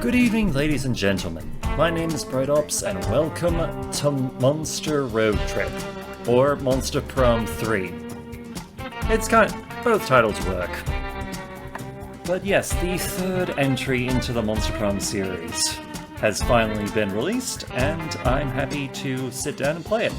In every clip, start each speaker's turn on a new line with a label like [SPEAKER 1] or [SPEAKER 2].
[SPEAKER 1] Good evening, ladies and gentlemen. My name is BrightOps, and welcome to Monster Roadtrip, or Monster Prom 3. Both titles work. But yes, the third entry into the Monster Prom series has finally been released, and I'm happy to sit down and play it.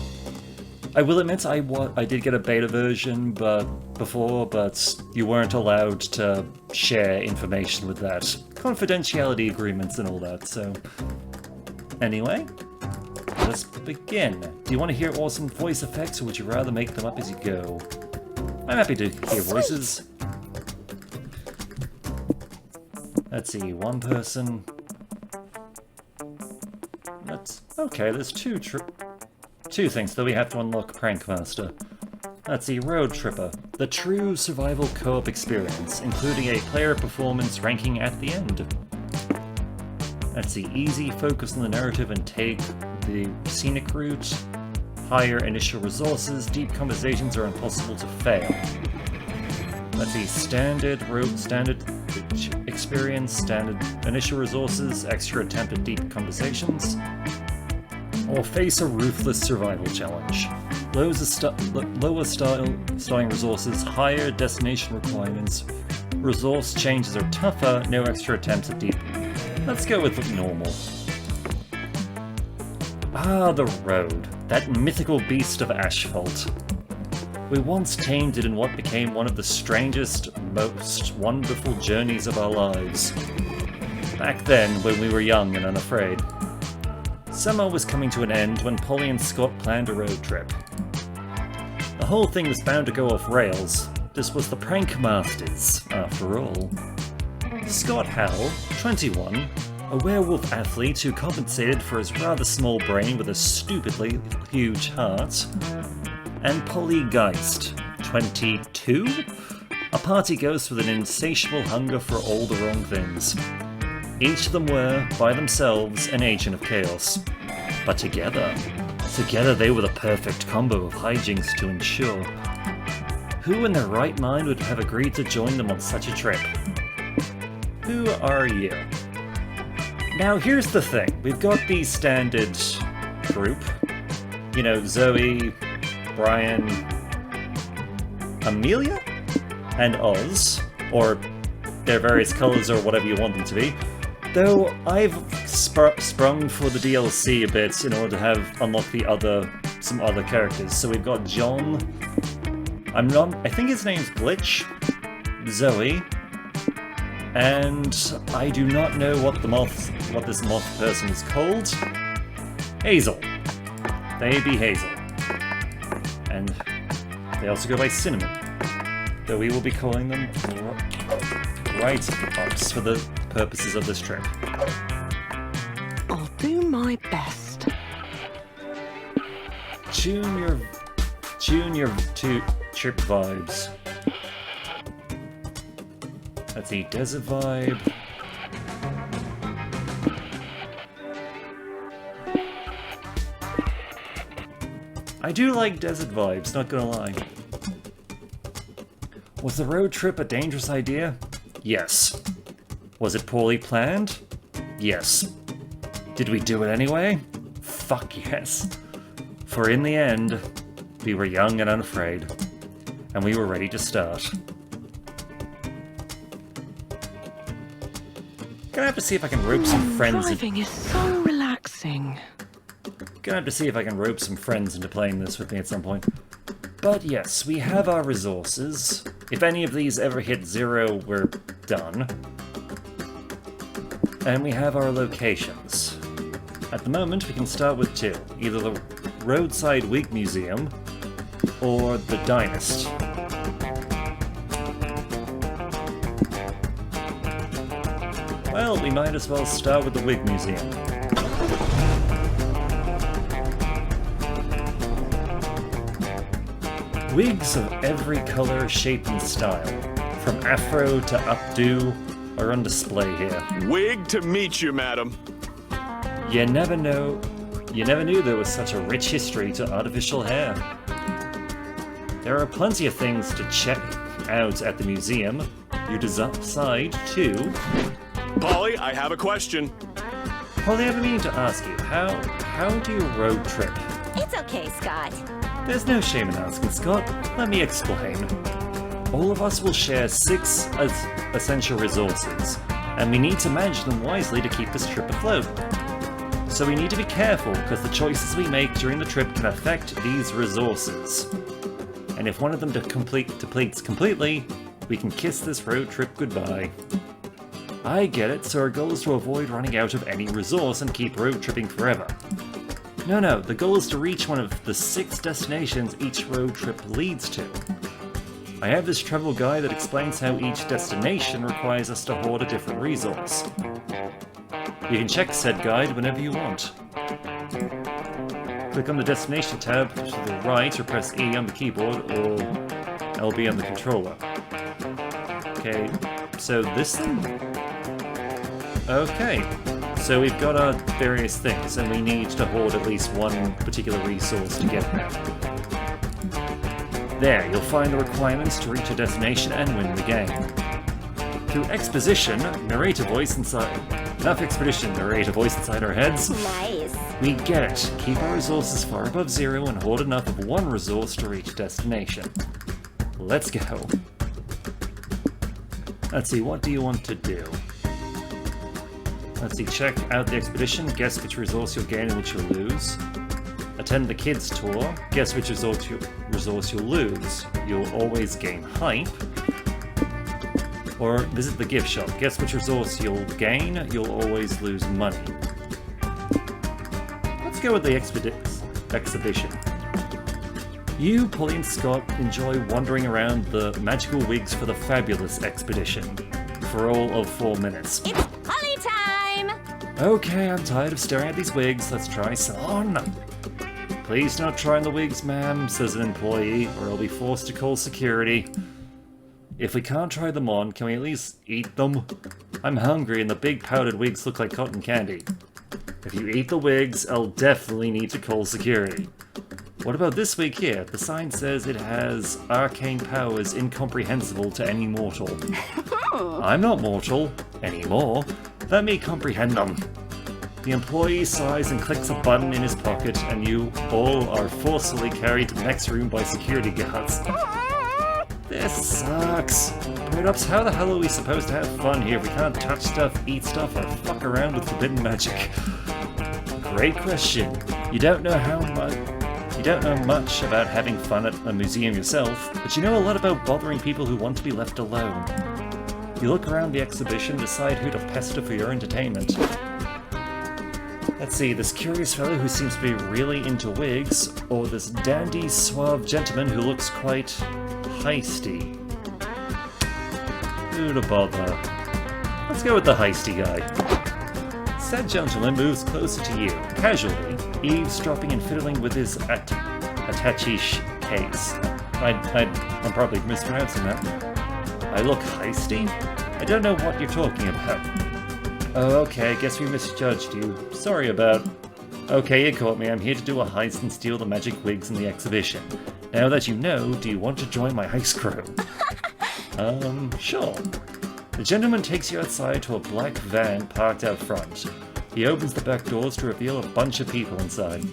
[SPEAKER 1] I will admit I did get a beta version before, but you weren't allowed to share information with that. Confidentiality agreements and all that, so... Anyway, let's begin. Do you want to hear awesome voice effects, or would you rather make them up as you go? I'm happy to hear voices. Let's see, one person... Okay, there's two things that we have to unlock Prankmaster. Let's see, Road Tripper. The true survival co-op experience, including a player performance ranking at the end. Let's see, easy, focus on the narrative and take the scenic route. Higher initial resources, deep conversations are impossible to fail. Let's see, standard experience, standard initial resources, extra attempt at deep conversations. Or face a ruthless survival challenge. Lower starting resources, higher destination requirements. Resource changes are tougher, no extra attempts at deep. Let's go with normal. Ah, the road. That mythical beast of asphalt. We once tamed it in what became one of the strangest, most wonderful journeys of our lives. Back then, when we were young and unafraid. Summer was coming to an end when Polly and Scott planned a road trip. The whole thing was bound to go off rails. This was the Prankmasters, after all. Scott Howell, 21, a werewolf athlete who compensated for his rather small brain with a stupidly huge heart, and Polly Geist, 22, a party ghost with an insatiable hunger for all the wrong things. Each of them were, by themselves, an agent of chaos. But together they were the perfect combo of hijinks to ensure. Who in their right mind would have agreed to join them on such a trip? Who are you? Now here's the thing, we've got the standard group. You know, Zoe, Brian, Amelia, and Oz, or their various colours or whatever you want them to be. Though I've sprung for the DLC a bit in order to have unlock some other characters. So we've got John. I think his name's Glitch, Zoe, and I do not know what this moth person is called. Hazel. Baby Hazel. And they also go by Cinnamon. Though we will be calling them Right-Ups for the purposes of this trip.
[SPEAKER 2] I'll do my best.
[SPEAKER 1] Tune your trip vibes. Let's see, desert vibe. I do like desert vibes, not gonna lie. Was the road trip a dangerous idea? Yes. Was it poorly planned? Yes. Did we do it anyway? Fuck yes. For in the end, we were young and unafraid, and we were ready to start. Gonna have to see if I can rope some friends.
[SPEAKER 2] Driving is so relaxing.
[SPEAKER 1] Gonna have to see if I can rope some friends into playing this with me at some point. But yes, we have our resources. If any of these ever hit 0, we're done. And we have our locations. At the moment, we can start with 2. Either the Roadside Wig Museum, or the Dynast. Well, we might as well start with the Wig Museum. Wigs of every color, shape, and style, from afro to updo, are on display here.
[SPEAKER 3] Wig to meet you, madam.
[SPEAKER 1] You never knew there was such a rich history to artificial hair. There are plenty of things to check out at the museum. You decide to
[SPEAKER 3] Polly, I have a question.
[SPEAKER 1] Polly, I've been meaning to ask you, how do you road trip?
[SPEAKER 4] It's okay, Scott.
[SPEAKER 1] There's no shame in asking, Scott. Let me explain. All of us will share 6 essential resources, and we need to manage them wisely to keep this trip afloat. So we need to be careful, because the choices we make during the trip can affect these resources. And if one of them depletes completely, we can kiss this road trip goodbye. I get it, so our goal is to avoid running out of any resource and keep road tripping forever. No, the goal is to reach one of the 6 destinations each road trip leads to. I have this travel guide that explains how each destination requires us to hoard a different resource. You can check said guide whenever you want. Click on the destination tab to the right or press E on the keyboard or LB on the controller. Okay, so this thing? Okay, so we've got our various things and we need to hoard at least one particular resource to get there. There, you'll find the requirements to reach a destination and win the game. Through exposition, narrator voice inside... Enough expedition, narrator voice inside our heads.
[SPEAKER 4] Nice.
[SPEAKER 1] We get it. Keep our resources far above 0 and hoard enough of one resource to reach destination. Let's go. Let's see, what do you want to do? Let's see, check out the expedition, guess which resource you'll gain and which you'll lose. Attend the kids' tour, guess which resource you'll lose. You'll always gain hype. Or visit the gift shop, guess which resource you'll gain, you'll always lose money. Let's go with the exhibition. You, Polly and Scott, enjoy wandering around the magical wigs for the fabulous expedition for all of 4 minutes.
[SPEAKER 4] It's Polly time!
[SPEAKER 1] Okay, I'm tired of staring at these wigs, let's try some on. Please don't try on the wigs, ma'am, says an employee, or I'll be forced to call security. If we can't try them on, can we at least eat them? I'm hungry and the big powdered wigs look like cotton candy. If you eat the wigs, I'll definitely need to call security. What about this wig here? The sign says it has arcane powers incomprehensible to any mortal. I'm not mortal anymore. Let me comprehend them. The employee sighs and clicks a button in his pocket, and you all are forcefully carried to the next room by security guards. This sucks. Grown-ups, how the hell are we supposed to have fun here if we can't touch stuff, eat stuff, or fuck around with forbidden magic? Great question. You don't know much about having fun at a museum yourself, but you know a lot about bothering people who want to be left alone. You look around the exhibition, decide who to pester for your entertainment. Let's see, this curious fellow who seems to be really into wigs, or this dandy, suave gentleman who looks quite heisty. Who to bother? Let's go with the heisty guy. Said gentleman moves closer to you, casually, eavesdropping and fiddling with his attaché case. I'm probably mispronouncing that. I look heisty? I don't know what you're talking about. Oh, okay, I guess we misjudged you. Sorry about... Okay, you caught me. I'm here to do a heist and steal the magic wigs in the exhibition. Now that you know, do you want to join my heist crew? Sure. The gentleman takes you outside to a black van parked out front. He opens the back doors to reveal a bunch of people inside.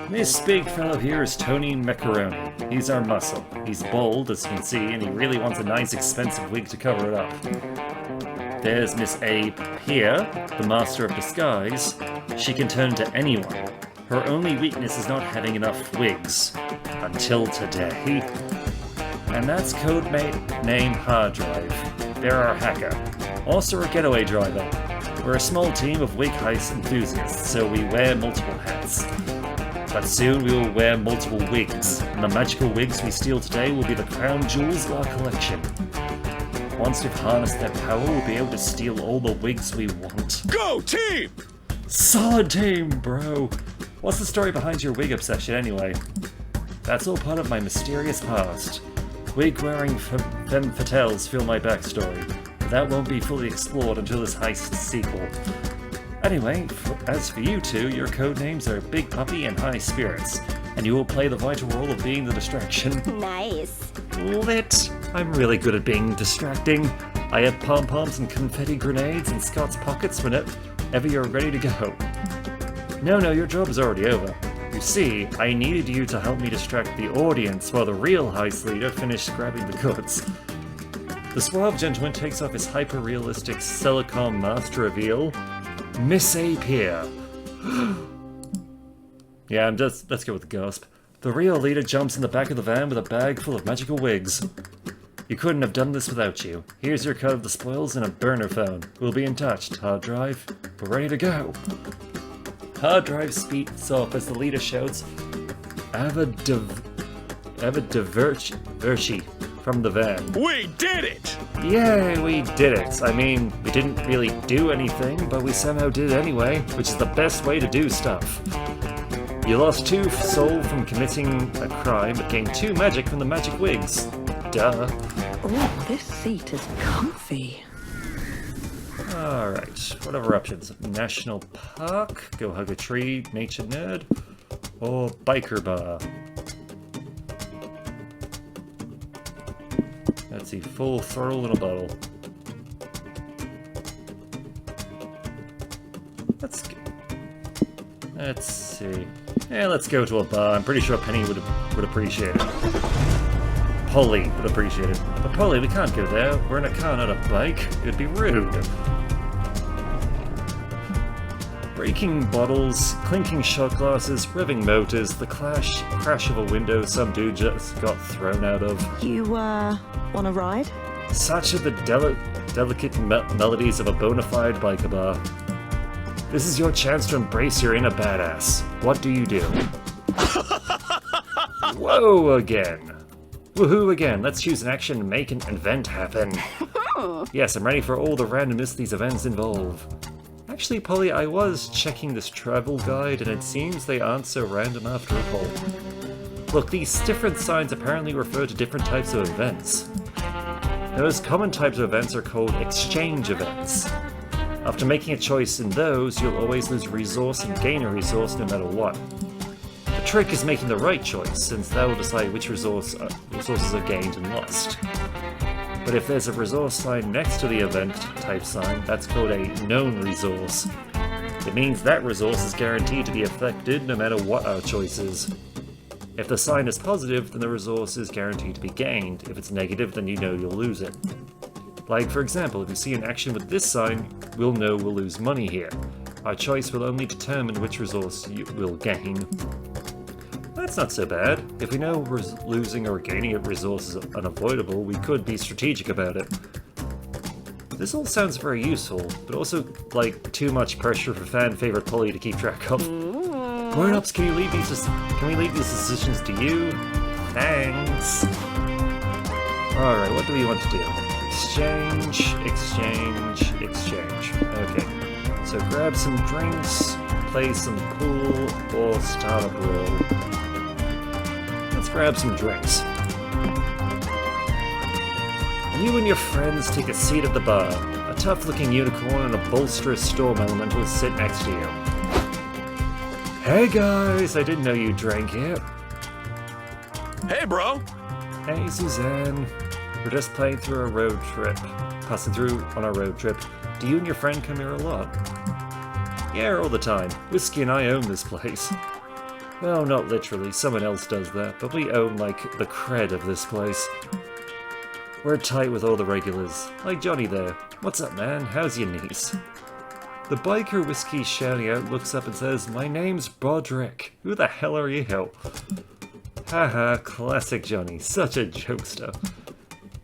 [SPEAKER 1] This big fellow here is Tony Macaroni. He's our muscle. He's bald, as you can see, and he really wants a nice expensive wig to cover it up. There's Miss Abe here, the master of disguise. She can turn into anyone. Her only weakness is not having enough wigs. Until today. And that's codename name Hard Drive. They're our hacker. Also our getaway driver. We're a small team of wig heist enthusiasts, so we wear multiple hats. But soon we will wear multiple wigs, and the magical wigs we steal today will be the crown jewels of our collection. Once we've harnessed their power, we'll be able to steal all the wigs we want.
[SPEAKER 3] Go, team!
[SPEAKER 1] Solid team, bro! What's the story behind your wig obsession, anyway? That's all part of my mysterious past. Wig-wearing femme fatales fill my backstory, but that won't be fully explored until this heist sequel. Anyway, as for you two, your codenames are Big Puppy and High Spirits, and you will play the vital role of being the distraction.
[SPEAKER 4] Nice.
[SPEAKER 1] Lit! I'm really good at being distracting. I have pom-poms and confetti grenades in Scott's pockets whenever you're ready to go. No, your job is already over. You see, I needed you to help me distract the audience while the real heist leader finished grabbing the goods. The suave gentleman takes off his hyper-realistic silicone mask to reveal Miss Ape here. Yeah, let's go with the gasp. The real leader jumps in the back of the van with a bag full of magical wigs. You couldn't have done this without you. Here's your cut of the spoils and a burner phone. We'll be in touch. Hard drive, we're ready to go. Hard drive speeds off as the leader shouts, Verci from the van.
[SPEAKER 3] We did it!
[SPEAKER 1] Yay, we did it! I mean, we didn't really do anything, but we somehow did it anyway, which is the best way to do stuff. You lost 2 soul from committing a crime, but gained 2 magic from the magic wigs. Duh.
[SPEAKER 2] Oh, this seat is comfy.
[SPEAKER 1] Alright, what other options? National Park, go hug a tree, nature nerd, or biker bar? Let's see, full throttle in a bottle. Let's see. Yeah, let's go to a bar. I'm pretty sure Penny would appreciate it. Polly would appreciate it. But Polly, we can't go there. We're in a car, not a bike. It'd be rude. Breaking bottles, clinking shot glasses, revving motors, the crash of a window some dude just got thrown out of.
[SPEAKER 2] You, want a ride?
[SPEAKER 1] Such are the delicate melodies of a bona fide biker bar. This is your chance to embrace your inner badass. What do you do? Whoa again. Woohoo again. Let's choose an action and make an event happen. Yes, I'm ready for all the randomness these events involve. Actually, Polly, I was checking this travel guide and it seems they aren't so random after all. Look, these different signs apparently refer to different types of events. Those common types of events are called exchange events. After making a choice in those, you'll always lose a resource and gain a resource no matter what. The trick is making the right choice, since that will decide which resources are gained and lost. But if there's a resource sign next to the event type sign, that's called a known resource. It means that resource is guaranteed to be affected no matter what our choice is. If the sign is positive, then the resource is guaranteed to be gained. If it's negative, then you know you'll lose it. Like, for example, if you see an action with this sign, we'll know we'll lose money here. Our choice will only determine which resource we'll gain. That's not so bad. If we know losing or gaining a resource is unavoidable, we could be strategic about it. This all sounds very useful, but also like too much pressure for fan-favorite Polly to keep track of. Grown-ups, can we leave these decisions to you? Thanks. Alright, what do we want to do? Exchange. Okay, so grab some drinks, play some pool, or start a brawl. Let's grab some drinks. You and your friends take a seat at the bar. A tough-looking unicorn and a bolsterous storm elemental sit next to you. Hey guys, I didn't know you drank here.
[SPEAKER 3] Hey, bro!
[SPEAKER 1] Hey Suzanne. We're just passing through on our road trip. Do you and your friend come here a lot? Yeah, all the time. Whiskey and I own this place. Well, not literally, someone else does that, but we own, like, the cred of this place. We're tight with all the regulars, like Johnny there. What's up, man? How's your niece? The biker whiskey shouting out looks up and says, "My name's Broderick. Who the hell are you?" Haha, classic Johnny. Such a jokester.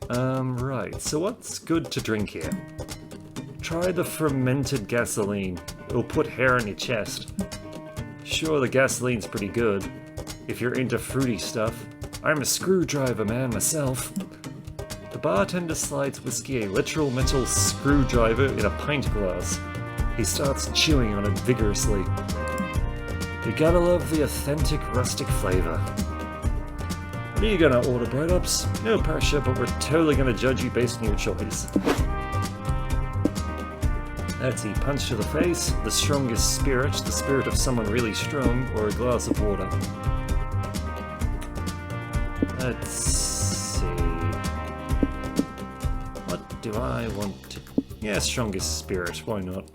[SPEAKER 1] Right, so what's good to drink here? Try the fermented gasoline. It'll put hair on your chest. Sure, the gasoline's pretty good. If you're into fruity stuff. I'm a screwdriver man myself. The bartender slides whiskey a literal metal screwdriver in a pint glass. He starts chewing on it vigorously. You gotta love the authentic rustic flavor. What are you gonna order, Bright Ups? No pressure, but we're totally gonna judge you based on your choice. Let's see, punch to the face, the strongest spirit, the spirit of someone really strong, or a glass of water. Let's see. What do I want to... Yeah, strongest spirit, why not?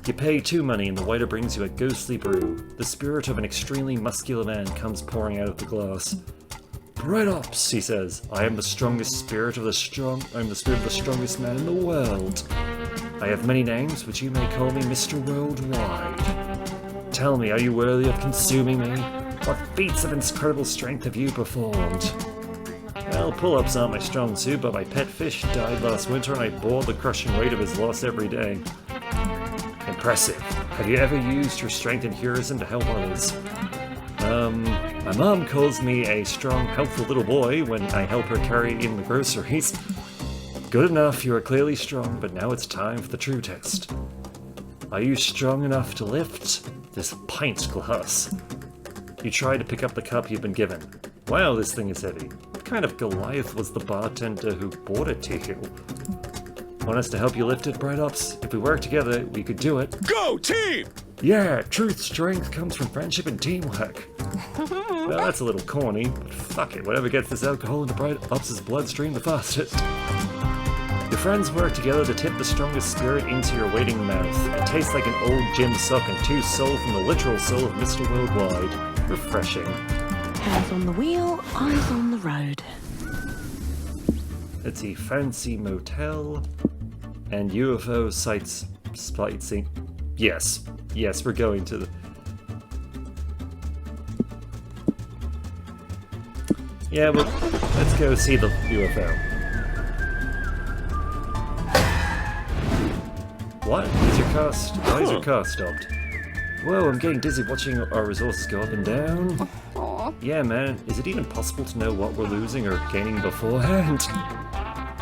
[SPEAKER 1] You pay 2 money and the waiter brings you a ghostly brew. The spirit of an extremely muscular man comes pouring out of the glass. Right ops, he says. I am the strongest spirit of the strong... I'm the spirit of the strongest man in the world. I have many names, but you may call me Mr. Worldwide. Tell me, are you worthy of consuming me? What feats of incredible strength have you performed? Well, pull-ups aren't my strong suit, but my pet fish died last winter and I bore the crushing weight of his loss every day. Impressive. Have you ever used your strength and heroism to help others? My mom calls me a strong, helpful little boy when I help her carry in the groceries. Good enough, you are clearly strong, but now it's time for the true test. Are you strong enough to lift this pint glass? You try to pick up the cup you've been given. Wow, this thing is heavy. What kind of Goliath was the bartender who brought it to you? Want us to help you lift it, Bright Ops? If we work together, we could do it.
[SPEAKER 3] Go, team!
[SPEAKER 1] Yeah, truth strength comes from friendship and teamwork. Well, that's a little corny, but fuck it, whatever gets this alcohol into Bright Ops' bloodstream the fastest. Your friends work together to tip the strongest spirit into your waiting mouth. It tastes like an old gin sock and 2 soul from the literal soul of Mr. Worldwide. Refreshing.
[SPEAKER 2] Hands on the wheel, eyes on the road.
[SPEAKER 1] Let's see, fancy motel and UFO sites sightseeing. Yes, we're going to the... Yeah, well, let's go see the UFO. What? Why is your car stopped? Whoa, I'm getting dizzy watching our resources go up and down. Yeah, man, is it even possible to know what we're losing or gaining beforehand?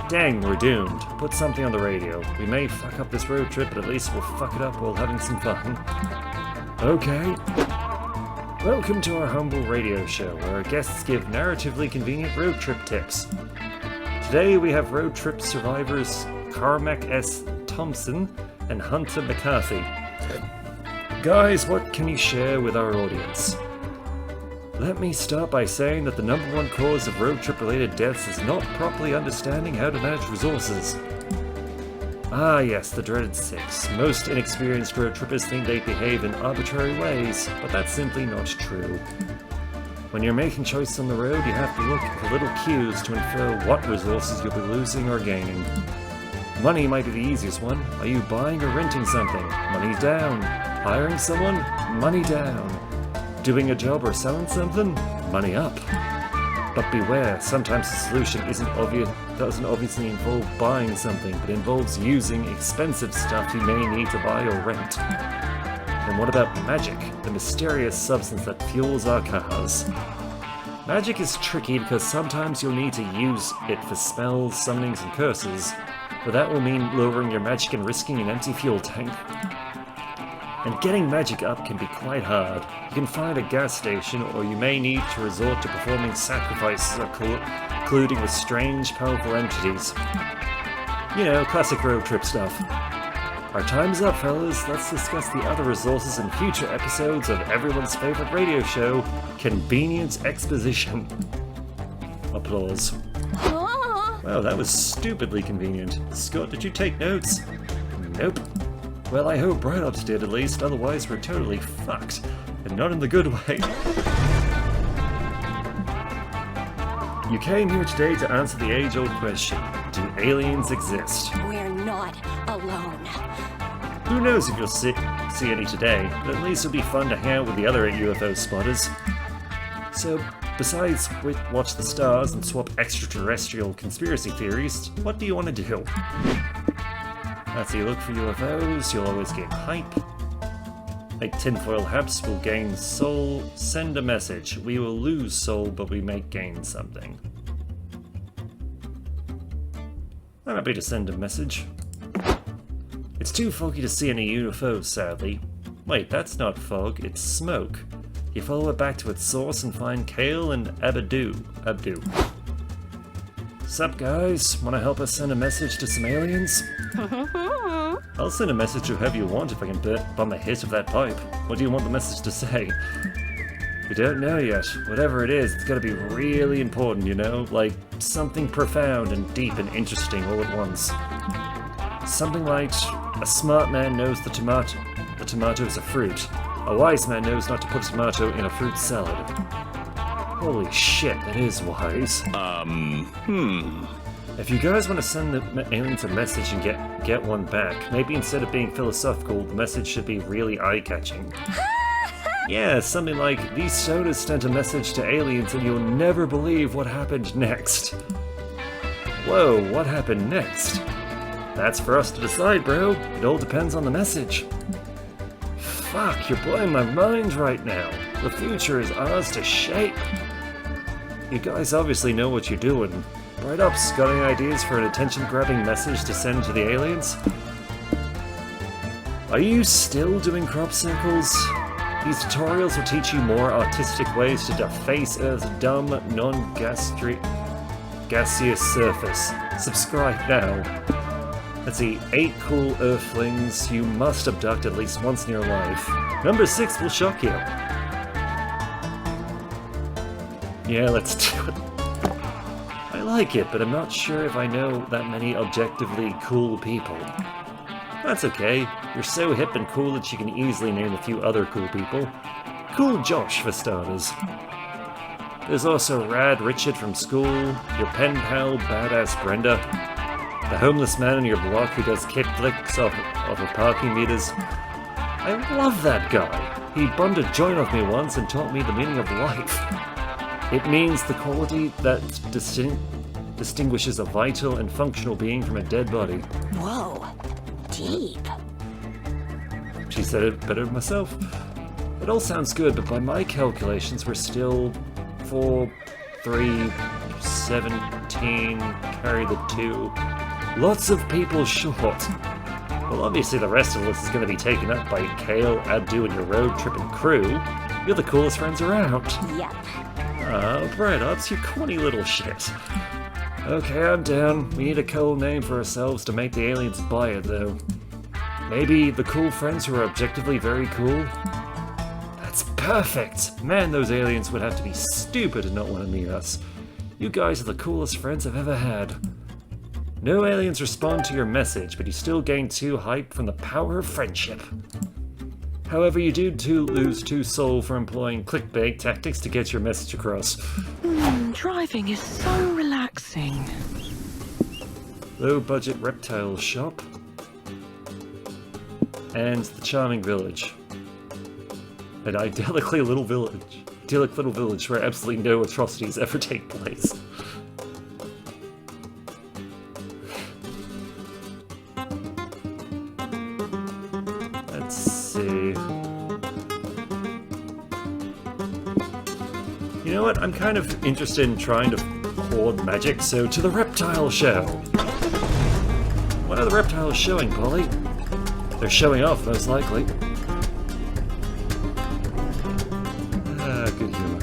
[SPEAKER 1] Dang, we're doomed. Put something on the radio. We may fuck up this road trip, but at least we'll fuck it up while having some fun. Okay. Welcome to our humble radio show, where our guests give narratively convenient road trip tips. Today we have road trip survivors Carmack S. Thompson and Hunter McCarthy. Guys, what can you share with our audience? Let me start by saying that the #1 cause of road trip related deaths is not properly understanding how to manage resources. Ah yes, the dreaded 6. Most inexperienced road trippers think they behave in arbitrary ways, but that's simply not true. When you're making choices on the road, you have to look for little cues to infer what resources you'll be losing or gaining. Money might be the easiest one. Are you buying or renting something? Money down. Hiring someone? Money down. Doing a job or selling something? Money up. But beware, sometimes the solution doesn't obviously involve buying something, but involves using expensive stuff you may need to buy or rent. And what about magic, the mysterious substance that fuels our cars? Magic is tricky because sometimes you'll need to use it for spells, summonings, and curses, but that will mean lowering your magic and risking an empty fuel tank. And getting magic up can be quite hard. You can find a gas station, or you may need to resort to performing sacrifices or colluding with strange, powerful entities. You know, classic road trip stuff. Our time's up, fellas. Let's discuss the other resources in future episodes of everyone's favorite radio show, Convenience Exposition. Applause. Wow, that was stupidly convenient. Scott, did you take notes? Nope. Well, I hope Bright Ops did at least, otherwise we're totally fucked. And not in the good way. You came here today to answer the age-old question, do aliens exist?
[SPEAKER 4] We're not alone.
[SPEAKER 1] Who knows if you'll see any today, but at least it'll be fun to hang out with the other UFO spotters. So, besides watch the stars and swap extraterrestrial conspiracy theories, what do you want to do? As you look for UFOs, you'll always gain hype. Like tinfoil hats will gain soul. Send a message. We will lose soul, but we may gain something. I'm happy to send a message. It's too foggy to see any UFOs, sadly. Wait, that's not fog, it's smoke. You follow it back to its source and find Kale and Abdu. Sup guys, wanna help us send a message to some aliens? I'll send a message to whoever you want if I can bum a hit of that pipe. What do you want the message to say? We don't know yet. Whatever it is, it's gotta be really important, you know? Like, something profound and deep and interesting all at once. Something like, a smart man knows the tomato is a fruit. A wise man knows not to put a tomato in a fruit salad. Holy shit, that is wise. If you guys want to send the aliens a message and get one back, maybe instead of being philosophical, the message should be really eye-catching. Yeah, something like, these sodas sent a message to aliens and you'll never believe what happened next. Whoa, what happened next? That's for us to decide, bro. It all depends on the message. Fuck, you're blowing my mind right now. The future is ours to shape. You guys obviously know what you're doing. Right up, got any ideas for an attention-grabbing message to send to the aliens? Are you still doing crop circles? These tutorials will teach you more artistic ways to deface Earth's dumb, non-gaseous surface. Subscribe now. Let's see, 8 cool Earthlings you must abduct at least once in your life. Number 6 will shock you. Yeah, let's do it. I like it, but I'm not sure if I know that many objectively cool people. That's okay. You're so hip and cool that you can easily name a few other cool people. Cool Josh, for starters. There's also Rad Richard from school, your pen pal, Badass Brenda, the homeless man on your block who does kickflips off of parking meters. I love that guy. He bummed a joint off me once and taught me the meaning of life. It means the quality that distinguishes a vital and functional being from a dead body.
[SPEAKER 4] Whoa. Deep.
[SPEAKER 1] She said it better than myself. It all sounds good, but by my calculations, we're still 4, 3, 17, carry the 2. Lots of people short. Well, obviously the rest of us is going to be taken up by Kale, Abdu, and your road tripping crew. You're the coolest friends around.
[SPEAKER 4] Yep.
[SPEAKER 1] Ah, Bright Ops, you corny little shit. Okay, I'm down. We need a cool name for ourselves to make the aliens buy it, though. Maybe the cool friends who are objectively very cool? That's perfect! Man, those aliens would have to be stupid to not want to meet us. You guys are the coolest friends I've ever had. No aliens respond to your message, but you still gain 2 hype from the power of friendship. However, you do lose 2 soul for employing clickbait tactics to get your message across.
[SPEAKER 2] Driving is so relaxing.
[SPEAKER 1] Low-budget reptile shop. And the charming village. An idyllic little village where absolutely no atrocities ever take place. Let's see. You know what? I'm kind of interested in trying to hoard magic, so to the reptile show. What are the reptiles showing, Polly? They're showing off, most likely. Good humor.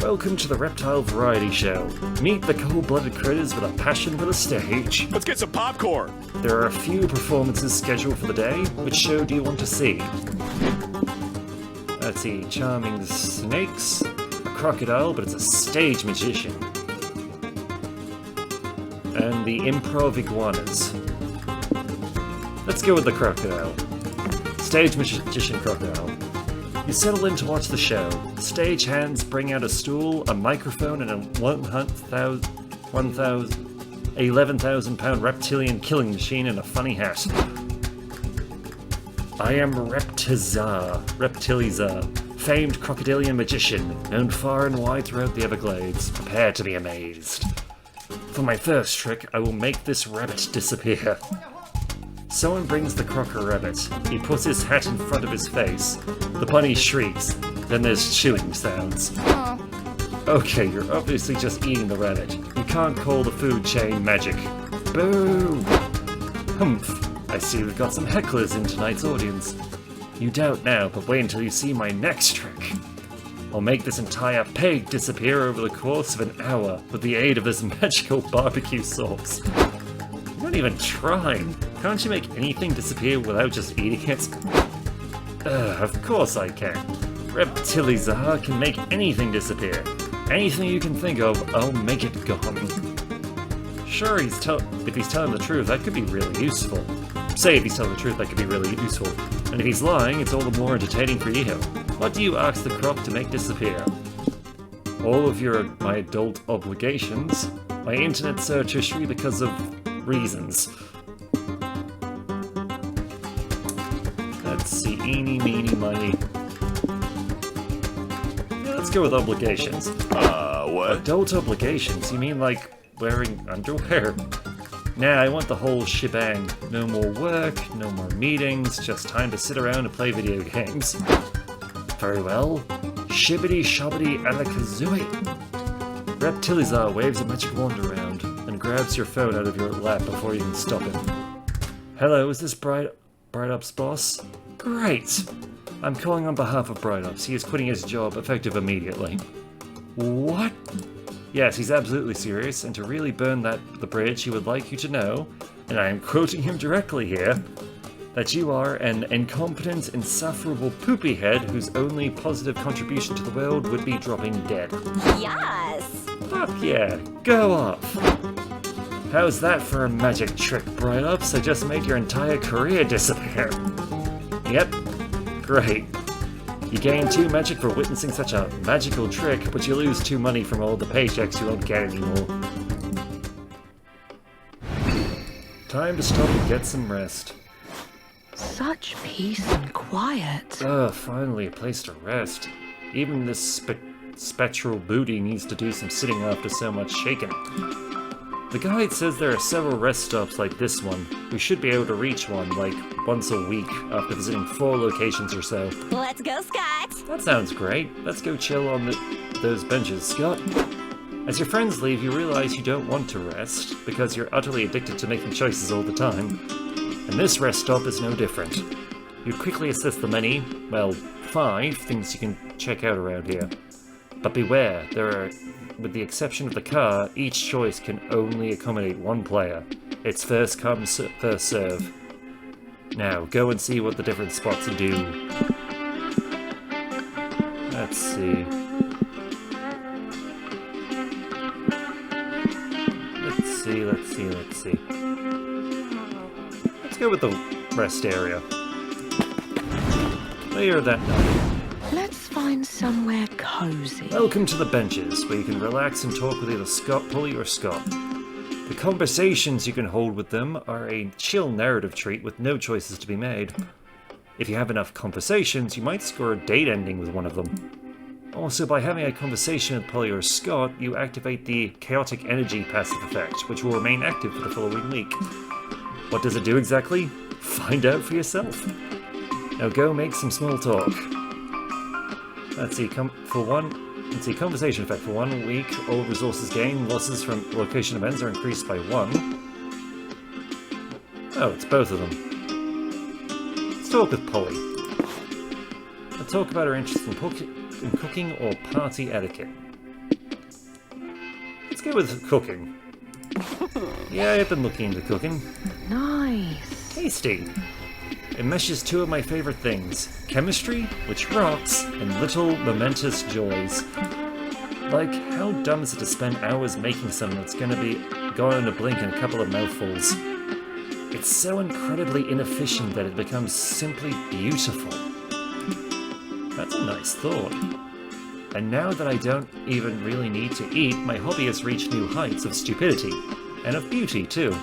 [SPEAKER 1] Welcome to the Reptile Variety Show. Meet the cold-blooded critters with a passion for the stage.
[SPEAKER 3] Let's get some popcorn.
[SPEAKER 1] There are a few performances scheduled for the day. Which show do you want to see? Let's see. Charming snakes. A crocodile, but it's a stage magician. And the improv iguanas. Let's go with the crocodile. Stage magician crocodile. You settle in to watch the show. Stage hands bring out a stool, a microphone, and a 11,000 pound reptilian killing machine and a funny hat. I am Reptilizar, famed crocodilian magician, known far and wide throughout the Everglades. Prepare to be amazed. For my first trick, I will make this rabbit disappear. Someone brings the crocker rabbit. He puts his hat in front of his face. The bunny shrieks. Then there's chewing sounds. Okay, you're obviously just eating the rabbit. You can't call the food chain magic. Boo! Humph. I see we've got some hecklers in tonight's audience. You doubt now, but wait until you see my next trick. I'll make this entire pig disappear over the course of an hour with the aid of this magical barbecue sauce. You're not even trying. Can't you make anything disappear without just eating it? Of course I can. Reptilizar can make anything disappear. Anything you can think of, I'll make it gone. Sure, if he's telling the truth, that could be really useful. Say if he's telling the truth, that could be really useful. And if he's lying, it's all the more entertaining for you. What do you ask the crop to make disappear? All of my adult obligations. My internet search history because of reasons. Let's see, eeny, meeny, miny. Yeah, let's go with obligations.
[SPEAKER 3] What?
[SPEAKER 1] Adult obligations? You mean like wearing underwear? Nah, I want the whole shebang. No more work, no more meetings, just time to sit around and play video games. Very well. Shibbity shobbity alakazooey. Reptilizar waves a magic wand around and grabs your phone out of your lap before you can stop him. Hello, is this Bright Up's boss? Great! I'm calling on behalf of Bright Ups. He is quitting his job effective immediately. What? Yes, he's absolutely serious, and to really burn the bridge, he would like you to know, and I am quoting him directly here, that you are an incompetent, insufferable poopy head whose only positive contribution to the world would be dropping dead.
[SPEAKER 4] Yes!
[SPEAKER 1] Fuck yeah, go off! How's that for a magic trick, Bright Ups? I just made your entire career disappear. Yep, great. You gain 2 magic for witnessing such a magical trick, but you lose 2 money from all the paychecks you won't get anymore. Time to stop and get some rest.
[SPEAKER 2] Such peace and quiet.
[SPEAKER 1] Finally a place to rest. Even this spectral booty needs to do some sitting after so much shaking. The guide says there are several rest stops like this one. We should be able to reach one, like, once a week after visiting 4 locations or so.
[SPEAKER 4] Let's go, Scott!
[SPEAKER 1] That sounds great. Let's go chill on those benches, Scott. As your friends leave, you realize you don't want to rest, because you're utterly addicted to making choices all the time. And this rest stop is no different. You quickly assess the many, well, 5 things you can check out around here. But beware, with the exception of the car, each choice can only accommodate 1 player. It's first come, first serve. Now, go and see what the different spots do. Let's see. Let's see. Let's go with the rest area. Later that night.
[SPEAKER 2] Let's find somewhere cozy.
[SPEAKER 1] Welcome to the benches, where you can relax and talk with either Scott, Pulley, or Scott. The conversations you can hold with them are a chill narrative treat with no choices to be made. If you have enough conversations, you might score a date ending with one of them. Also, by having a conversation with Pulley or Scott, you activate the chaotic energy passive effect, which will remain active for the following week. What does it do exactly? Find out for yourself. Now go make some small talk. Let's see, conversation effect for 1 week. All resources gained, losses from location events are increased by 1. Oh, it's both of them. Let's talk with Polly. Let's talk about her interest in cooking or party etiquette. Let's go with cooking. Yeah, I've been looking into cooking.
[SPEAKER 2] Nice.
[SPEAKER 1] Tasty. It meshes 2 of my favorite things, chemistry, which rocks, and little momentous joys. Like, how dumb is it to spend hours making something that's gonna be gone in a blink in a couple of mouthfuls? It's so incredibly inefficient that it becomes simply beautiful. That's a nice thought. And now that I don't even really need to eat, my hobby has reached new heights of stupidity. And of beauty, too.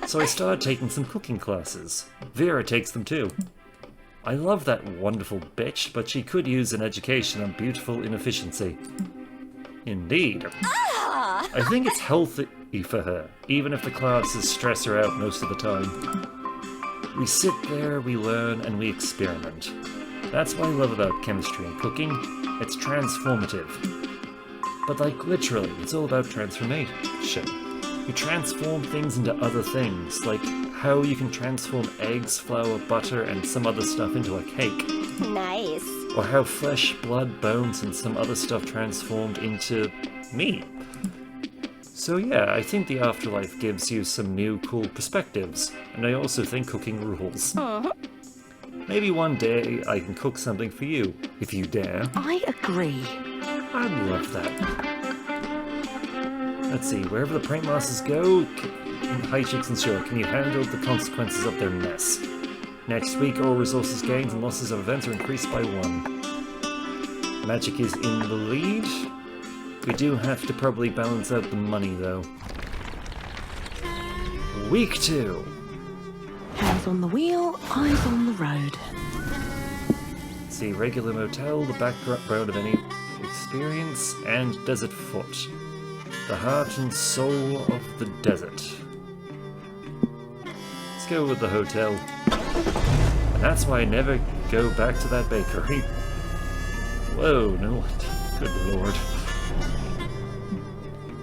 [SPEAKER 1] So I started taking some cooking classes. Vera takes them too. I love that wonderful bitch, but she could use an education on beautiful inefficiency. Indeed. I think it's healthy for her, even if the classes stress her out most of the time. We sit there, we learn, and we experiment. That's what I love about chemistry and cooking. It's transformative. But like literally, it's all about transformation. You transform things into other things, like how you can transform eggs, flour, butter, and some other stuff into a cake.
[SPEAKER 4] Nice.
[SPEAKER 1] Or how flesh, blood, bones, and some other stuff transformed into meat. So yeah, I think the afterlife gives you some new cool perspectives, and I also think cooking rules. Maybe one day I can cook something for you, if you dare.
[SPEAKER 2] I agree.
[SPEAKER 1] I'd love that. Let's see, wherever the prank masters go, Hi Chicks and Sure, can you handle the consequences of their mess? Next week, all resources gained and losses of events are increased by 1. Magic is in the lead. We do have to probably balance out the money, though. Week 2.
[SPEAKER 2] Hands on the wheel, eyes on the road.
[SPEAKER 1] Let's see, regular motel, the background of any experience, and desert foot. The heart and soul of the desert. Let's go with the hotel. And that's why I never go back to that bakery. Whoa, no, good lord.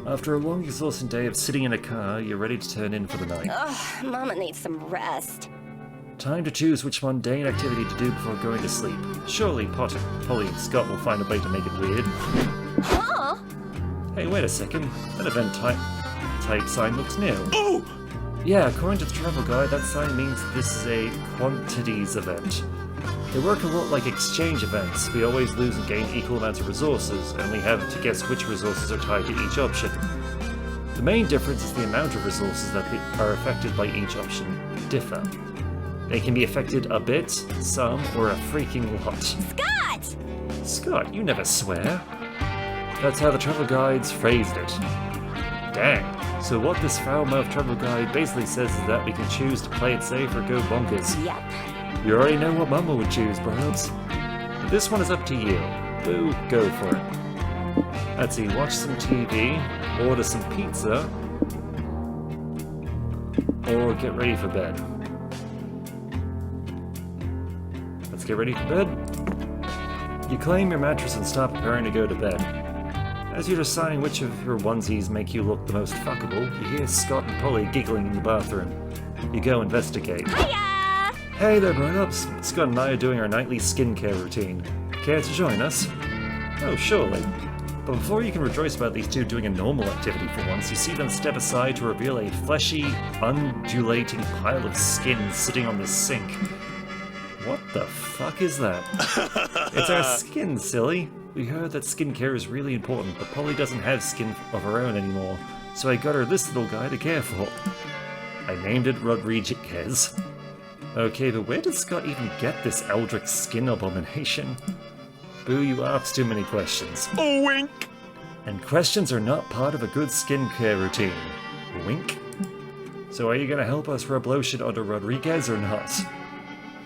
[SPEAKER 1] After a long, exhausting day of sitting in a car, you're ready to turn in for the night.
[SPEAKER 4] Ugh, Mama needs some rest.
[SPEAKER 1] Time to choose which mundane activity to do before going to sleep. Surely Polly and Scott will find a way to make it weird.
[SPEAKER 4] Huh?
[SPEAKER 1] Hey, wait a second. That event type sign looks new.
[SPEAKER 3] Oh!
[SPEAKER 1] Yeah, according to the travel guide, that sign means this is a quantities event. They work a lot like exchange events. We always lose and gain equal amounts of resources, and we have to guess which resources are tied to each option. The main difference is the amount of resources that are affected by each option differ. They can be affected a bit, some, or a freaking lot.
[SPEAKER 4] Scott!
[SPEAKER 1] Scott, you never swear. That's how the travel guides phrased it. Dang. So what this foul-mouthed travel guide basically says is that we can choose to play it safe or go bonkers.
[SPEAKER 4] Yep.
[SPEAKER 1] You already know what Mama would choose, perhaps. But this one is up to you. Boo, go for it. Let's see, watch some TV, order some pizza, or get ready for bed. Let's get ready for bed. You claim your mattress and start preparing to go to bed. As you're deciding which of your onesies make you look the most fuckable, you hear Scott and Polly giggling in the bathroom. You go investigate.
[SPEAKER 4] Hiya!
[SPEAKER 1] Hey there, grown-ups. Scott and I are doing our nightly skincare routine. Care to join us? Oh, surely. But before you can rejoice about these two doing a normal activity for once, you see them step aside to reveal a fleshy, undulating pile of skin sitting on the sink. What the fuck is that? It's our skin, silly. We heard that skincare is really important, but Polly doesn't have skin of her own anymore, so I got her this little guy to care for. I named it Rodriguez. Okay, but where did Scott even get this Eldritch skin abomination? Boo, you asked too many questions.
[SPEAKER 3] Oh, wink!
[SPEAKER 1] And questions are not part of a good skincare routine. Wink. So are you gonna help us rub lotion onto Rodriguez or not?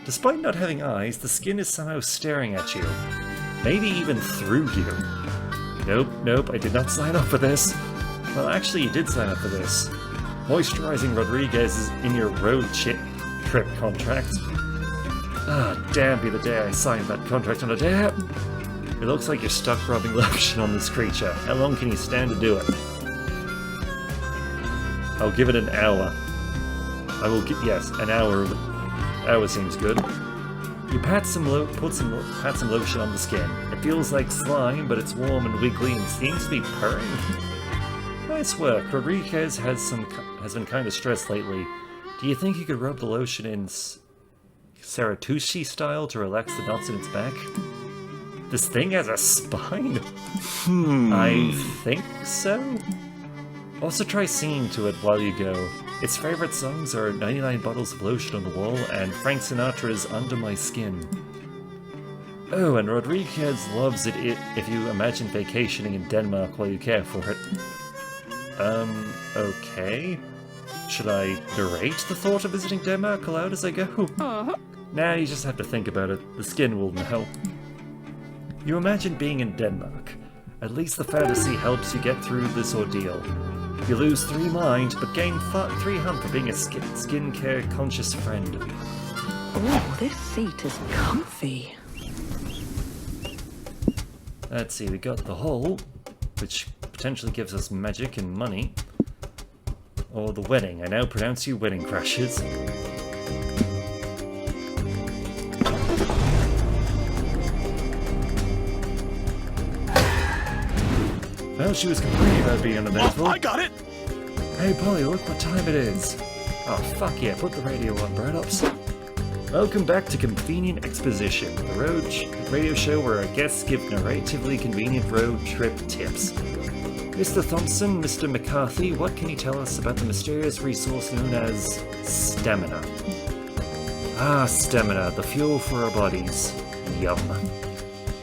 [SPEAKER 1] Despite not having eyes, the skin is somehow staring at you. Maybe even through you. Nope, I did not sign up for this. Well, actually, you did sign up for this. Moisturizing Rodriguez is in your road trip contract. Ah, damn be the day I signed that contract on a dare. It looks like you're stuck rubbing lotion on this creature. How long can you stand to do it? I'll give it an hour. Yes, an hour. Hour seems good. You pat some lotion on the skin. It feels like slime, but it's warm and wiggly and seems to be purring. Nice work. Rodriguez has been kind of stressed lately. Do you think you could rub the lotion in Saratushi style to relax the knots in its back? This thing has a spine? I think so? Also try singing to it while you go. Its favorite songs are 99 Bottles of Lotion on the Wall and Frank Sinatra's Under My Skin. Oh, and Rodriguez loves it if you imagine vacationing in Denmark while you care for it. Okay. Should I narrate the thought of visiting Denmark aloud as I go? Nah, you just have to think about it. The skin will know. You imagine being in Denmark. At least the fantasy helps you get through this ordeal. You lose 3 mind, but gain 3 hump for being a skincare conscious friend.
[SPEAKER 2] Oh, this seat is comfy.
[SPEAKER 1] Let's see, we got the hole, which potentially gives us magic and money. Or the wedding. I now pronounce you wedding crashers. Well, she was complaining about being uneventful.
[SPEAKER 3] Oh, I got it!
[SPEAKER 1] Hey, Polly, look what time it is. Oh, fuck yeah, put the radio on, Bird Ups. Welcome back to Convenient Exposition, the radio show where our guests give narratively convenient road trip tips. Mr. Thompson, Mr. McCarthy, what can you tell us about the mysterious resource known as stamina? Ah, stamina, the fuel for our bodies. Yum.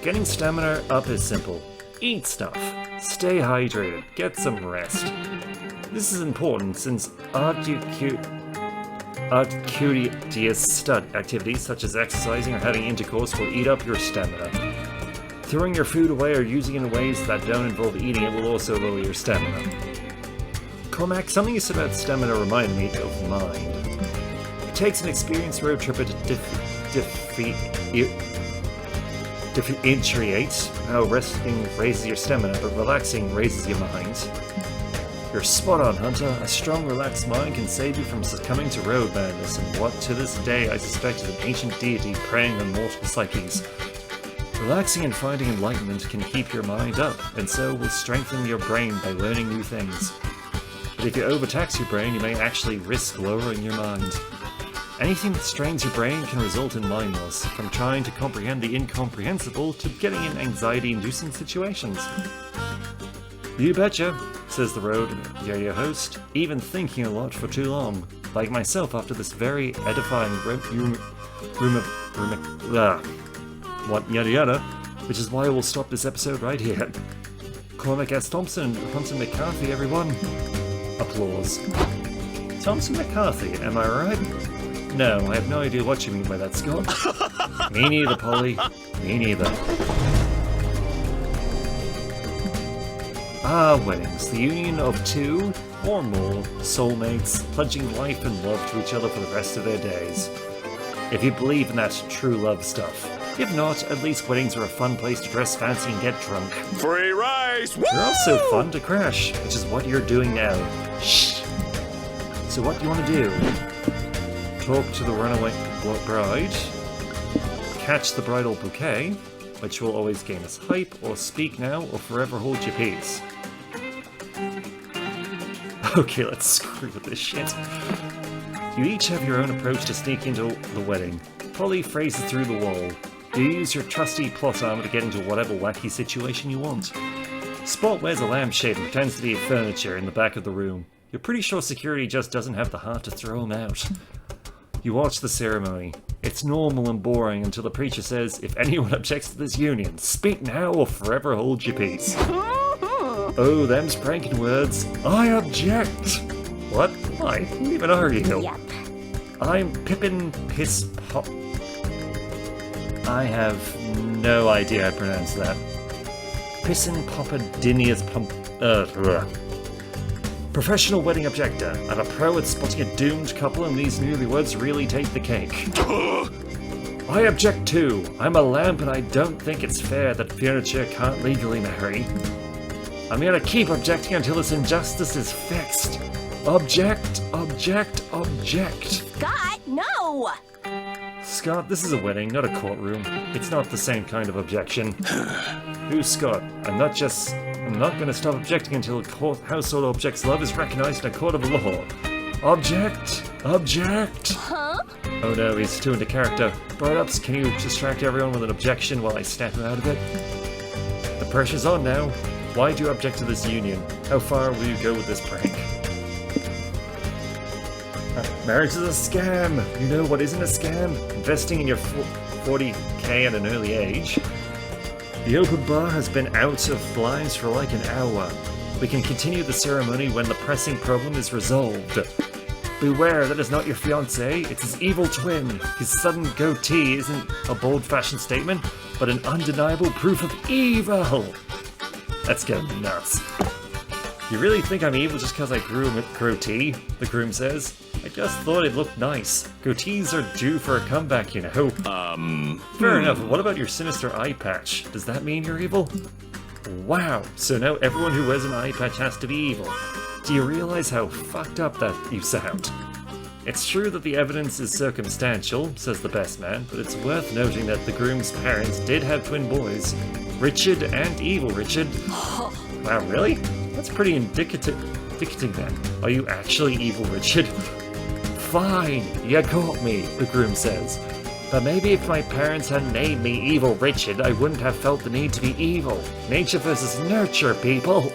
[SPEAKER 1] Getting stamina up is simple. Eat stuff. Stay hydrated. Get some rest. This is important since arduous activities such as exercising or having intercourse will eat up your stamina. Throwing your food away or using it in ways that don't involve eating it will also lower your stamina. Cormac, something you said about stamina reminded me of mine. It takes an experienced road tripper to differentiate how resting raises your stamina, but relaxing raises your mind. You're spot on, Hunter. A strong, relaxed mind can save you from succumbing to road madness and what to this day I suspect is an ancient deity preying on mortal psyches. Relaxing and finding enlightenment can keep your mind up, and so will strengthen your brain by learning new things. But if you overtax your brain, you may actually risk lowering your mind. Anything that strains your brain can result in mind loss, from trying to comprehend the incomprehensible to getting in anxiety-inducing situations. You betcha, says the road radio host, even thinking a lot for too long, like myself after this very edifying yada yada, which is why we'll stop this episode right here. Cormac S. Thompson, Thompson McCarthy, everyone. Applause. Thompson McCarthy, am I right? No, I have no idea what you mean by that, Scott. Me neither, Polly. Me neither. Ah, weddings, the union of two or more soulmates pledging life and love to each other for the rest of their days. If you believe in that true love stuff. If not, at least weddings are a fun place to dress fancy and get drunk.
[SPEAKER 3] Free rice! Woo!
[SPEAKER 1] They're also fun to crash, which is what you're doing now. Shh! So what do you want to do? Talk to the runaway bride, catch the bridal bouquet, which will always gain us hype, or speak now, or forever hold your peace. Okay, let's screw with this shit. You each have your own approach to sneak into the wedding. Polly phrases through the wall. You use your trusty plot armor to get into whatever wacky situation you want. Spot wears a lampshade and pretends to be furniture in the back of the room. You're pretty sure security just doesn't have the heart to throw him out. You watch the ceremony. It's normal and boring until the preacher says, if anyone objects to this union, speak now or forever hold your peace. Oh, them's pranking words. I object! What? Why? Who even are you?
[SPEAKER 4] Yep.
[SPEAKER 1] I'm Pippin Piss Pop. I have no idea how to pronounce that. Pissin Popadinius Pump. Professional wedding objector. I'm a pro at spotting a doomed couple, and these newlyweds really take the cake. I object too. I'm a lamp, and I don't think it's fair that furniture can't legally marry. I'm gonna keep objecting until this injustice is fixed. Object, object, object.
[SPEAKER 4] Scott, no!
[SPEAKER 1] Scott, this is a wedding, not a courtroom. It's not the same kind of objection. Who's Scott? I'm not gonna stop objecting until household objects love is recognized in a court of law. Object! Object!
[SPEAKER 4] Huh?
[SPEAKER 1] Oh no, he's too into character. Bride-ups, can you distract everyone with an objection while I snap him out of it? The pressure's on now. Why do you object to this union? How far will you go with this prank? Marriage is a scam! You know what isn't a scam? Investing in your 40k at an early age. The open bar has been out of blinds for like an hour. We can continue the ceremony when the pressing problem is resolved. Beware, that is not your fiancé, it's his evil twin. His sudden goatee isn't a bold-fashioned statement, but an undeniable proof of evil! That's getting nuts. You really think I'm evil just because I grew a goatee? The groom says. I just thought it looked nice. Goatees are due for a comeback, you know. Fair enough, what about your sinister eye patch? Does that mean you're evil? Wow, so now everyone who wears an eye patch has to be evil. Do you realize how fucked up that you sound? It's true that the evidence is circumstantial, says the best man, but it's worth noting that the groom's parents did have twin boys. Richard and Evil Richard. Wow, really? That's pretty indicative then. Are you actually Evil Richard? Fine, you caught me, the groom says. But maybe if my parents hadn't named me Evil Richard, I wouldn't have felt the need to be evil. Nature versus nurture, people!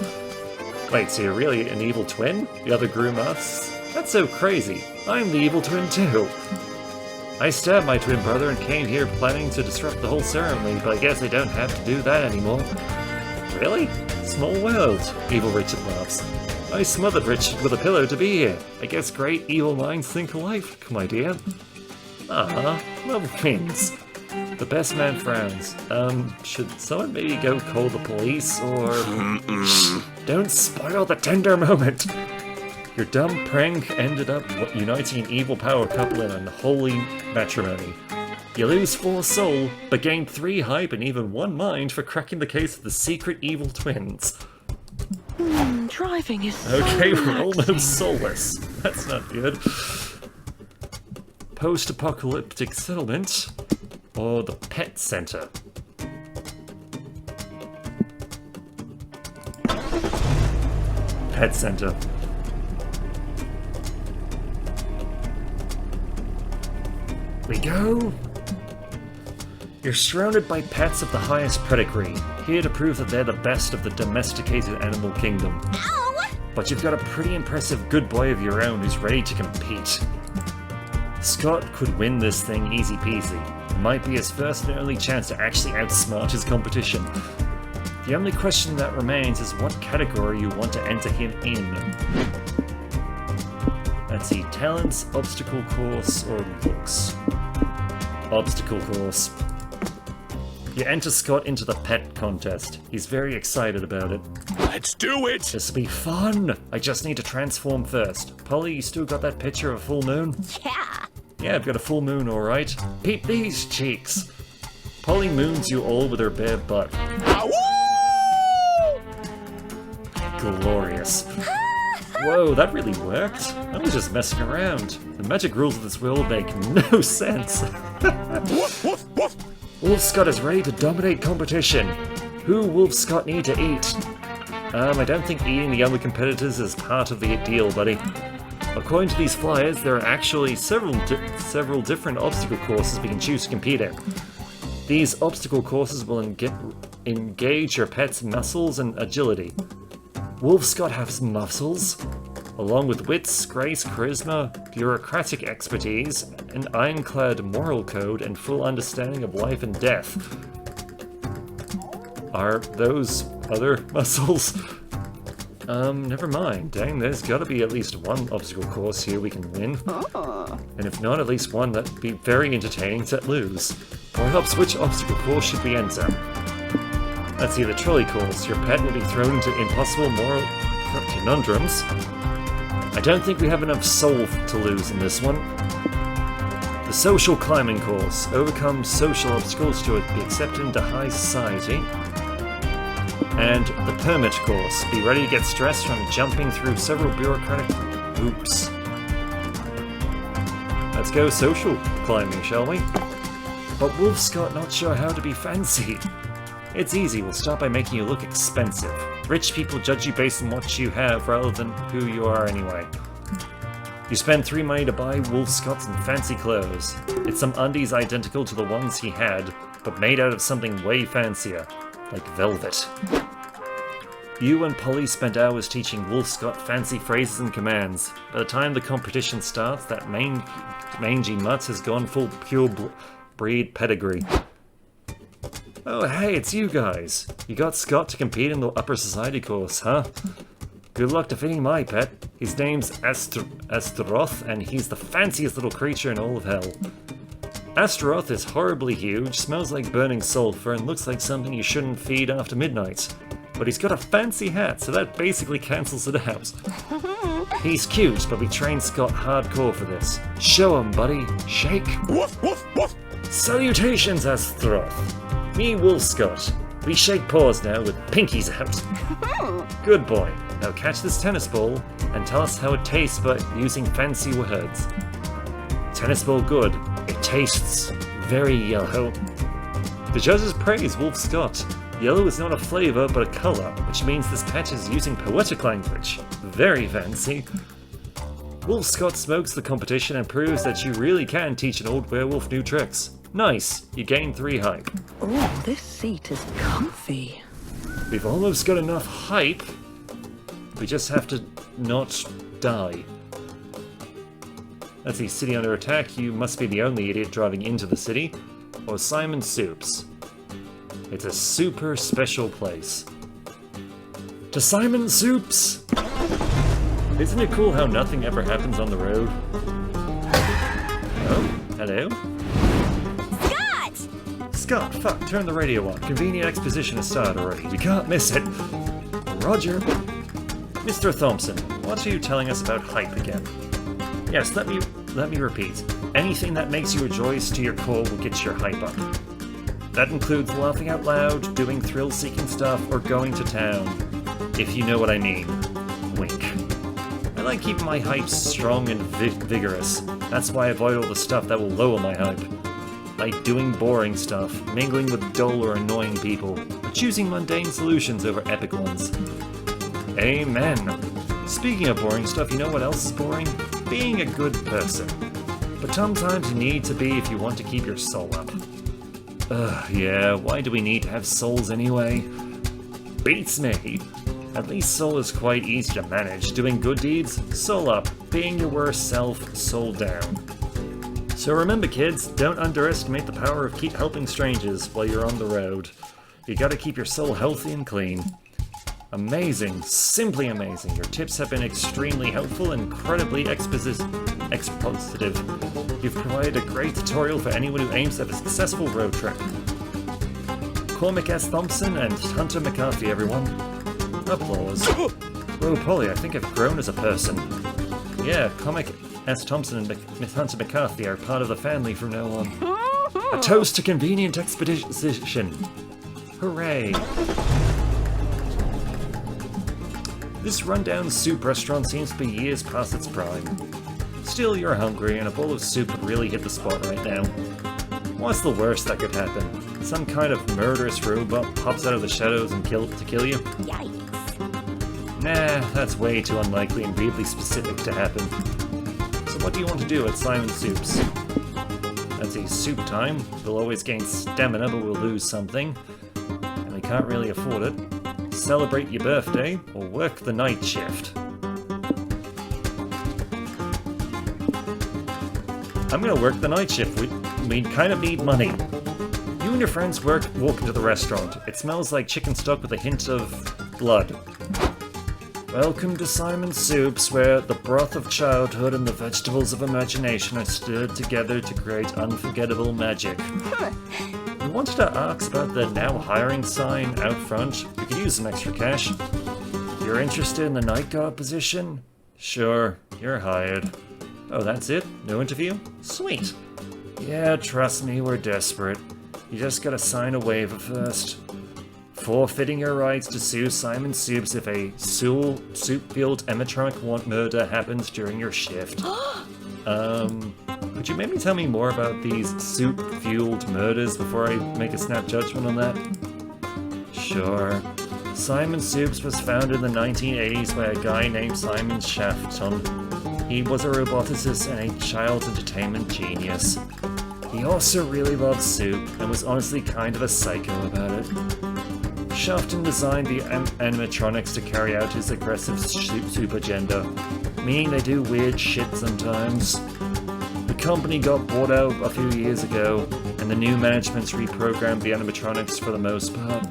[SPEAKER 1] Wait, so you're really an evil twin? The other groom asks. That's so crazy. I'm the evil twin too. I stabbed my twin brother and came here planning to disrupt the whole ceremony, but I guess I don't have to do that anymore. Really? Small world, Evil Richard laughs. I smothered Richard with a pillow to be here. I guess great evil minds think alike, my dear. Love wins. The best man frowns. Should someone maybe go call the police, or... Don't spoil the tender moment! Your dumb prank ended up uniting an evil power couple in unholy matrimony. You lose 4 soul, but gain 3 hype and even 1 mind for cracking the case of the secret evil twins.
[SPEAKER 2] Driving is so
[SPEAKER 1] Okay, we're
[SPEAKER 2] relaxing.
[SPEAKER 1] almost soulless. That's not good. Post-apocalyptic settlement, or the pet center. Pet center. We go. You're surrounded by pets of the highest pedigree, here to prove that they're the best of the domesticated animal kingdom.
[SPEAKER 4] Ow!
[SPEAKER 1] But you've got a pretty impressive good boy of your own who's ready to compete. Scott could win this thing easy peasy. It might be his first and only chance to actually outsmart his competition. The only question that remains is what category you want to enter him in. Let's see, talents, obstacle course, or looks. Obstacle course. You enter Scott into the pet contest. He's very excited about it.
[SPEAKER 3] Let's do it!
[SPEAKER 1] This'll be fun! I just need to transform first. Polly, you still got that picture of a full moon?
[SPEAKER 4] Yeah.
[SPEAKER 1] Yeah, I've got a full moon, alright. Peep these cheeks! Polly moons you all with her bare butt.
[SPEAKER 3] Ow!
[SPEAKER 1] Glorious. Whoa, that really worked. I was just messing around. The magic rules of this world make no sense.
[SPEAKER 3] Woof, woof, woof.
[SPEAKER 1] Wolf Scott is ready to dominate competition. Who Wolf Scott need to eat? I don't think eating the other competitors is part of the deal, buddy. According to these flyers, there are actually several different obstacle courses we can choose to compete in. These obstacle courses will engage your pet's muscles and agility. Wolf Scott has muscles, along with wits, grace, charisma, bureaucratic expertise, an ironclad moral code, and full understanding of life and death. Are those other muscles? Never mind. Dang, there's gotta be at least one obstacle course here we can win. And if not, at least one that'd be very entertaining to lose. Perhaps which obstacle course should we enter? Let's see, the trolley course. Your pet will be thrown into impossible moral conundrums. I don't think we have enough soul to lose in this one. The social climbing course. Overcome social obstacles to be accepted into high society. And the permit course. Be ready to get stressed from jumping through several bureaucratic hoops. Let's go social climbing, shall we? But Wolf Scott not sure how to be fancy. It's easy, we'll start by making you look expensive. Rich people judge you based on what you have rather than who you are anyway. You spend 3 money to buy Wolf Scott some fancy clothes. It's some undies identical to the ones he had, but made out of something way fancier, like velvet. You and Polly spent hours teaching Wolf Scott fancy phrases and commands. By the time the competition starts, that mangy mutt has gone full pure breed pedigree. Oh hey, it's you guys. You got Scott to compete in the upper society course, huh? Good luck defeating my pet. His name's Astaroth, and he's the fanciest little creature in all of hell. Astaroth is horribly huge, smells like burning sulfur, and looks like something you shouldn't feed after midnight. But he's got a fancy hat, so that basically cancels it out. He's cute, but we trained Scott hardcore for this. Show him, buddy. Shake.
[SPEAKER 3] Woof, woof, woof.
[SPEAKER 1] Salutations, Astaroth. Me, Wolf Scott. We shake paws now with pinkies out. Good boy. Now catch this tennis ball and tell us how it tastes by using fancy words. Tennis ball good. It tastes very yellow. The judges praise Wolf Scott. Yellow is not a flavor but a color, which means this pet is using poetic language. Very fancy. Wolf Scott smokes the competition and proves that you really can teach an old werewolf new tricks. Nice, you gain 3 hype.
[SPEAKER 2] Oh, this seat is comfy.
[SPEAKER 1] We've almost got enough hype. We just have to not die. Let's see, city under attack. You must be the only idiot driving into the city. Or Simon Soups. It's a super special place. To Simon Soups! Isn't it cool how nothing ever happens on the road? Oh, hello? Scott, fuck, turn the radio on. Convenient exposition has started already. We can't miss it. Roger. Mr. Thompson, what are you telling us about hype again? Yes, let me repeat. Anything that makes you rejoice to your core will get your hype up. That includes laughing out loud, doing thrill-seeking stuff, or going to town. If you know what I mean. Wink. I like keeping my hype strong and vigorous. That's why I avoid all the stuff that will lower my hype. Like doing boring stuff, mingling with dull or annoying people, or choosing mundane solutions over epic ones. Amen. Speaking of boring stuff, you know what else is boring? Being a good person. But sometimes you need to be if you want to keep your soul up. Yeah, why do we need to have souls anyway? Beats me. At least soul is quite easy to manage. Doing good deeds, soul up. Being your worst self, soul down. So remember kids, don't underestimate the power of keep helping strangers while you're on the road. You gotta keep your soul healthy and clean. Amazing, simply amazing. Your tips have been extremely helpful and incredibly expositive. You've provided a great tutorial for anyone who aims at a successful road trip. Cormac S. Thompson and Hunter McCarthy, everyone. Applause. Whoa, Polly, I think I've grown as a person. Yeah, Cormac S. Thompson and Hunter McCarthy are part of the family from now on. A toast to convenient expedition. Hooray. This rundown soup restaurant seems to be years past its prime. Still, you're hungry, and a bowl of soup would really hit the spot right now. What's the worst that could happen? Some kind of murderous robot pops out of the shadows and kill you?
[SPEAKER 4] Yikes.
[SPEAKER 1] Nah, that's way too unlikely and weirdly specific to happen. So what do you want to do at Simon Soups? Let's see, soup time. We'll always gain stamina, but we'll lose something. And we can't really afford it. Celebrate your birthday, or work the night shift. I'm gonna work the night shift. We kind of need money. You and your friends walk into the restaurant. It smells like chicken stock with a hint of blood. Welcome to Simon Soups, where the broth of childhood and the vegetables of imagination are stirred together to create unforgettable magic. We wanted to ask about the now hiring sign out front. We could use some extra cash. You're interested in the night guard position? Sure, you're hired. Oh, that's it? No interview? Sweet. Yeah, trust me, we're desperate. You just gotta sign a waiver first. Forfeiting your rights to sue Simon Soups if a soup-fueled animatronic murder happens during your shift. Could you maybe tell me more about these soup-fueled murders before I make a snap judgment on that? Sure. Simon Soups was founded in the 1980s by a guy named Simon Shafton. He was a roboticist and a child entertainment genius. He also really loved soup and was honestly kind of a psycho about it. Shafton designed the animatronics to carry out his aggressive soup agenda, meaning they do weird shit sometimes. The company got bought out a few years ago, and the new management's reprogrammed the animatronics for the most part.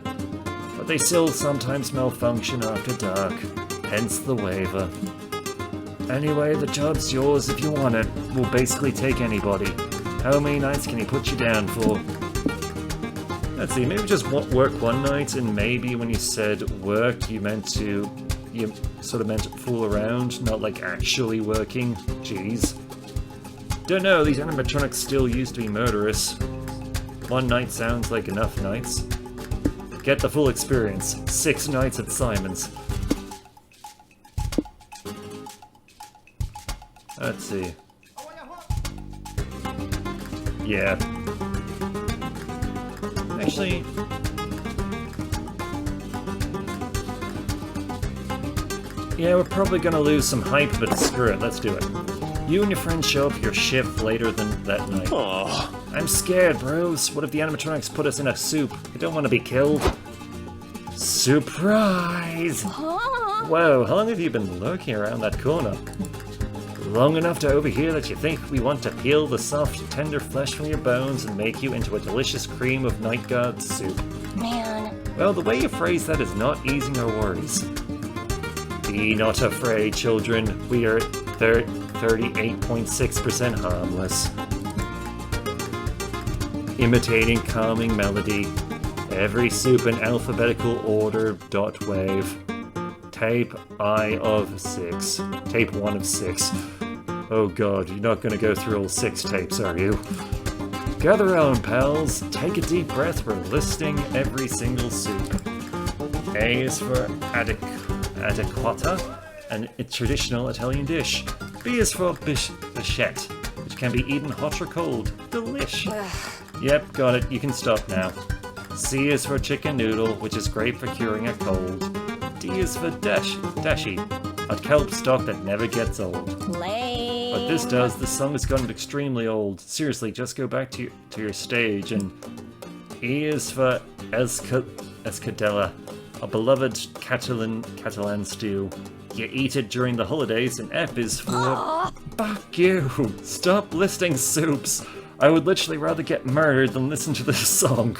[SPEAKER 1] But they still sometimes malfunction after dark, hence the waiver. Anyway, the job's yours if you want it. We'll basically take anybody. How many nights can he put you down for? Let's see, maybe just work one night, and maybe when you said work, you sort of meant fool around, not like actually working. Jeez. Don't know, these animatronics still used to be murderous. One night sounds like enough nights. Get the full experience. 6 nights at Simon's. Let's see. Yeah. Actually... yeah, we're probably gonna lose some hype, but screw it, let's do it. You and your friends show up for your shift later than that night.
[SPEAKER 3] Oh.
[SPEAKER 1] I'm scared, bros. What if the animatronics put us in a soup? I don't want to be killed. Surprise! Whoa, how long have you been lurking around that corner? Long enough to overhear that you think we want to peel the soft, tender flesh from your bones and make you into a delicious cream of night guard soup.
[SPEAKER 4] Man.
[SPEAKER 1] Well, the way you phrase that is not easing our worries. Be not afraid, children. We are 38.6% harmless. Imitating calming melody. Every soup in alphabetical order. Dot wave. Tape I of 6. Tape 1 of 6. Oh god, you're not gonna go through all 6 tapes, are you? Gather round, pals. Take a deep breath. We're listing every single soup. A is for adequata, a traditional Italian dish. B is for bichette, which can be eaten hot or cold. Delish. Yep, got it. You can stop now. C is for chicken noodle, which is great for curing a cold. D is for dashi, a kelp stock that never gets old.
[SPEAKER 4] Lame.
[SPEAKER 1] But this does. This song has gotten extremely old. Seriously, just go back to your stage. And E is for escadella, a beloved Catalan stew. You eat it during the holidays. And F is for... Fuck you! Stop listing soups! I would literally rather get murdered than listen to this song.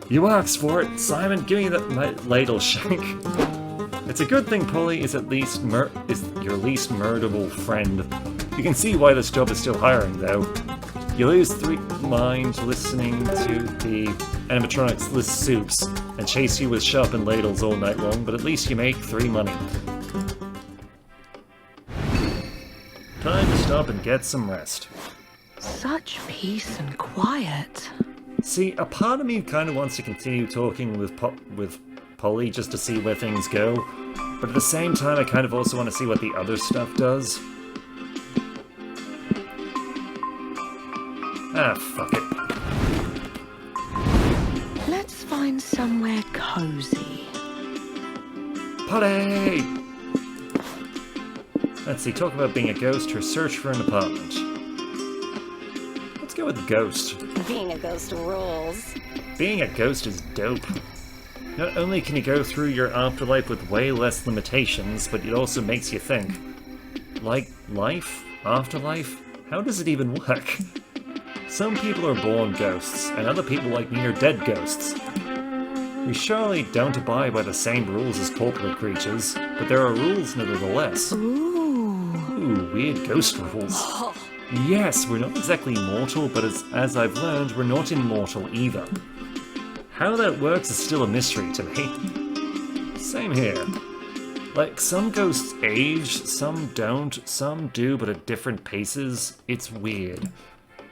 [SPEAKER 1] You asked for it. Simon, give me that ladle shank. It's a good thing Polly is at least is your least murderable friend. You can see why this job is still hiring, though. You lose 3 mind listening to the animatronics list soups and chase you with sharpened ladles all night long, but at least you make 3 money. Time to stop and get some rest.
[SPEAKER 2] Such peace and quiet.
[SPEAKER 1] See, a part of me kind of wants to continue talking with Polly just to see where things go, but at the same time I kind of also want to see what the other stuff does. Ah, fuck it.
[SPEAKER 2] Let's find somewhere cozy.
[SPEAKER 1] Polly! Let's see, talk about being a ghost or search for an apartment. Let's go with ghost.
[SPEAKER 4] Being a ghost rules.
[SPEAKER 1] Being a ghost is dope. Not only can you go through your afterlife with way less limitations, but it also makes you think. Like, life? Afterlife? How does it even work? Some people are born ghosts, and other people like me are dead ghosts. We surely don't abide by the same rules as corporate creatures, but there are rules nevertheless. Ooh, weird ghost rules. Yes, we're not exactly mortal, but as I've learned, we're not immortal either. How that works is still a mystery to me. Same here. Like, some ghosts age, some don't, some do, but at different paces. It's weird.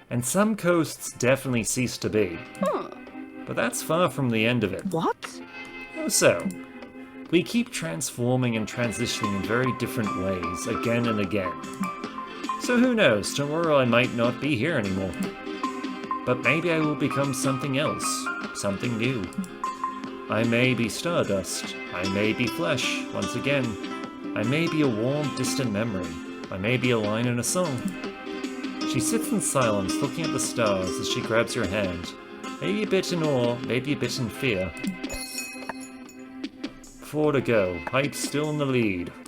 [SPEAKER 1] And some ghosts definitely cease to be. But that's far from the end of it.
[SPEAKER 2] What?
[SPEAKER 1] Oh, so. We keep transforming and transitioning in very different ways, again and again. So who knows, tomorrow I might not be here anymore. But maybe I will become something else, something new. I may be stardust, I may be flesh, once again. I may be a warm, distant memory. I may be a line in a song. She sits in silence, looking at the stars as she grabs your hand. Maybe a bit in awe, maybe a bit in fear. 4 to go, Pipe still in the lead.